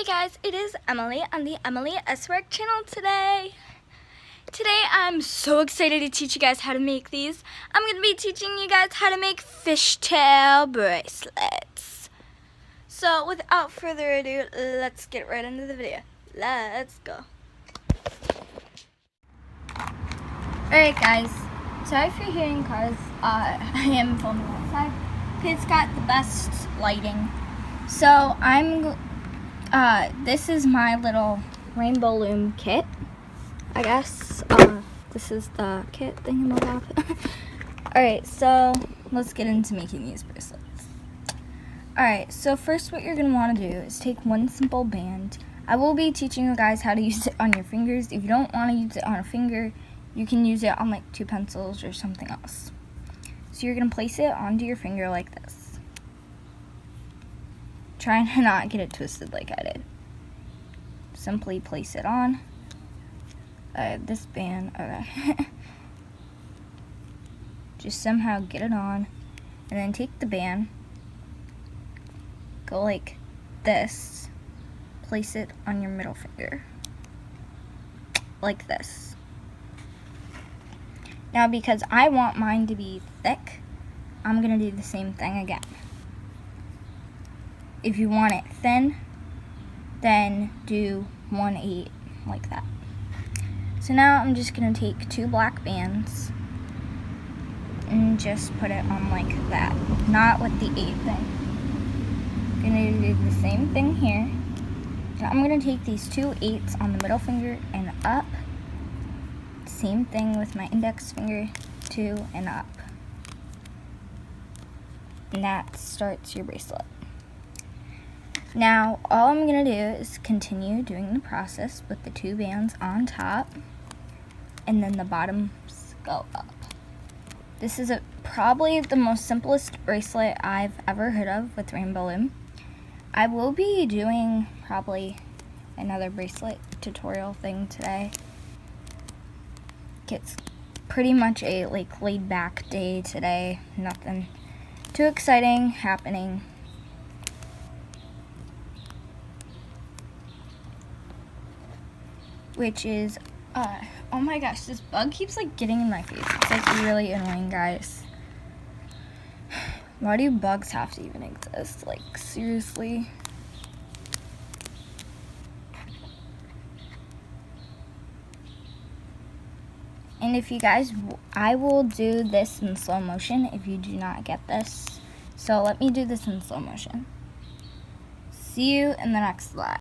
Hey guys, it is Emily on the Emily S. Work channel today. Today I'm so excited to teach you guys how to make these. I'm going to be teaching you guys how to make fishtail bracelets. So without further ado, let's get right into the video. Let's go. Alright guys, sorry if you're hearing cars. I am filming outside. It's got the best lighting. So this is my little rainbow loom kit, I guess. This is the kit thingamabob. Alright, so let's get into making these bracelets. Alright, so first what you're going to want to do is take one simple band. I will be teaching you guys how to use it on your fingers. If you don't want to use it on a finger, you can use it on like 2 pencils or something else. So you're going to place it onto your finger like this. Try to not get it twisted like I did. Simply place it on. This band, okay. Just somehow get it on, and then take the band, go like this, place it on your middle finger, like this. Now because I want mine to be thick, I'm gonna do the same thing again. If you want it thin, then do 1/8 like that. So now I'm just gonna take 2 black bands and just put it on like that, not with the 8 thing. Gonna do the same thing here. Now I'm gonna take these 2 8s on the middle finger and up. Same thing with my index finger, 2 and up. And that starts your bracelet. Now, all I'm going to do is continue doing the process with the 2 bands on top, and then the bottoms go up. This is probably the most simplest bracelet I've ever heard of with rainbow loom. I will be doing probably another bracelet tutorial thing today. It's pretty much a laid back day today. Nothing too exciting happening. Which is, oh my gosh, this bug keeps getting in my face. It's really annoying, guys. Why do bugs have to even exist? Seriously. And if you guys, I will do this in slow motion if you do not get this. So let me do this in slow motion. See you in the next slide.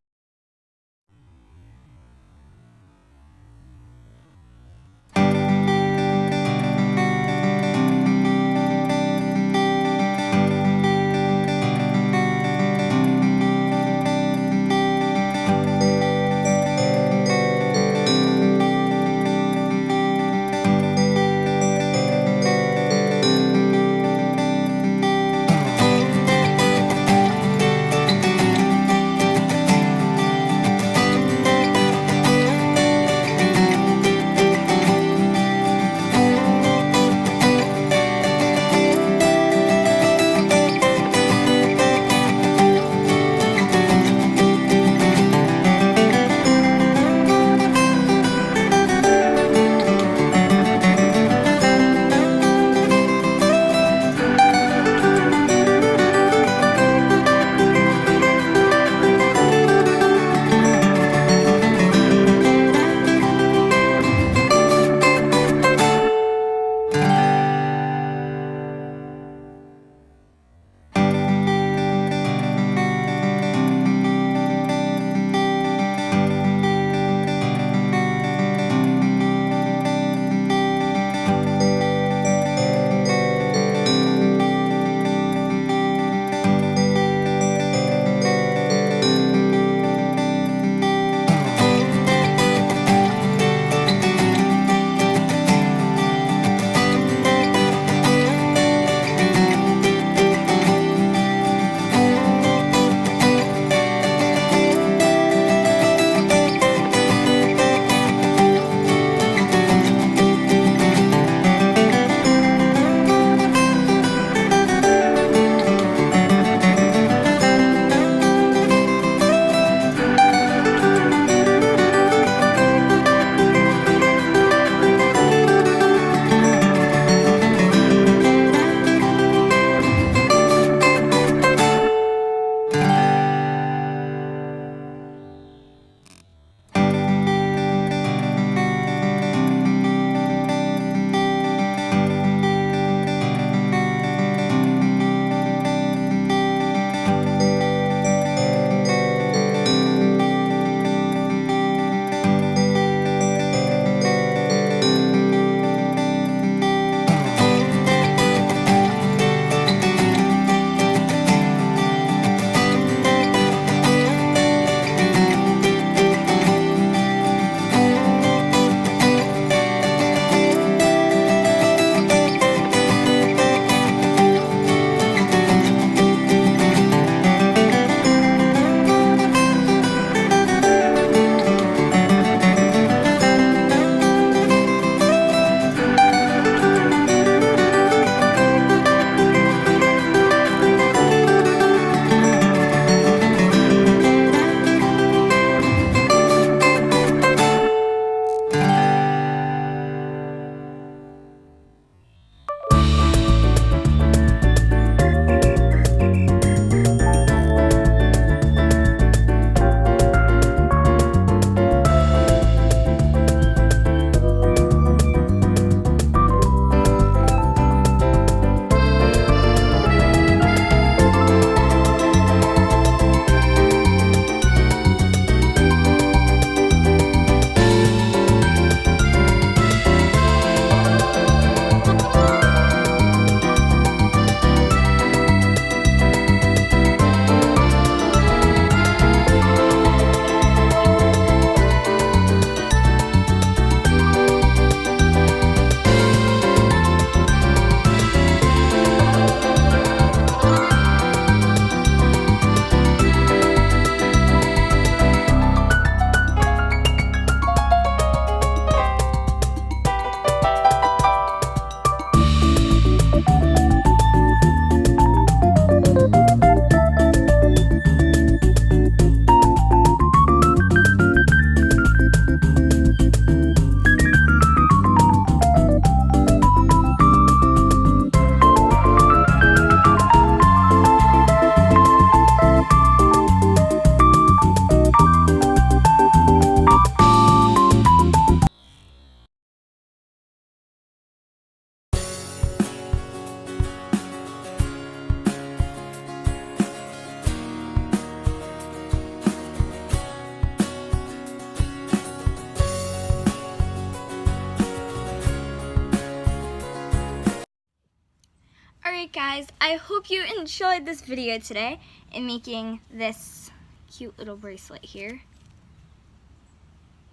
Alright guys, I hope you enjoyed this video today in making this cute little bracelet here.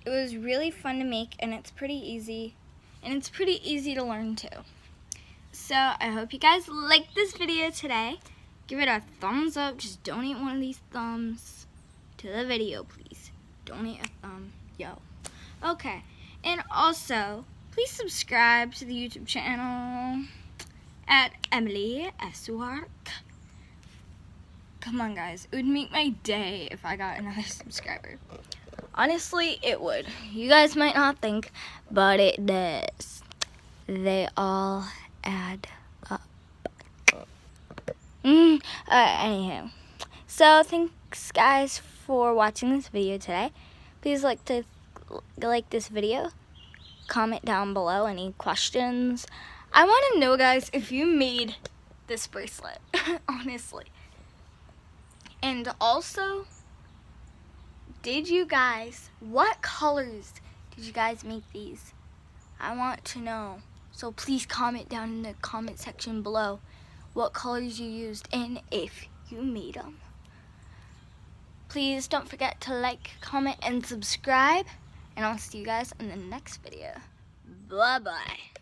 It was really fun to make, and it's pretty easy. And it's pretty easy to learn too. So I hope you guys liked this video today. Give it a thumbs up. Just donate one of these thumbs to the video, please. Donate a thumb, yo. Okay, and also, please subscribe to the YouTube channel at Emily S. Work. Come on guys, it would make my day if I got another subscriber. Honestly, it would. You guys might not think, but it does. They all add up. Anyhow, so thanks guys for watching this video today. Please like this video. Comment down below any questions. I want to know, guys, if you made this bracelet, honestly. And also, what colors did you guys make these? I want to know. So please comment down in the comment section below what colors you used and if you made them. Please don't forget to like, comment, and subscribe. And I'll see you guys in the next video. Bye-bye.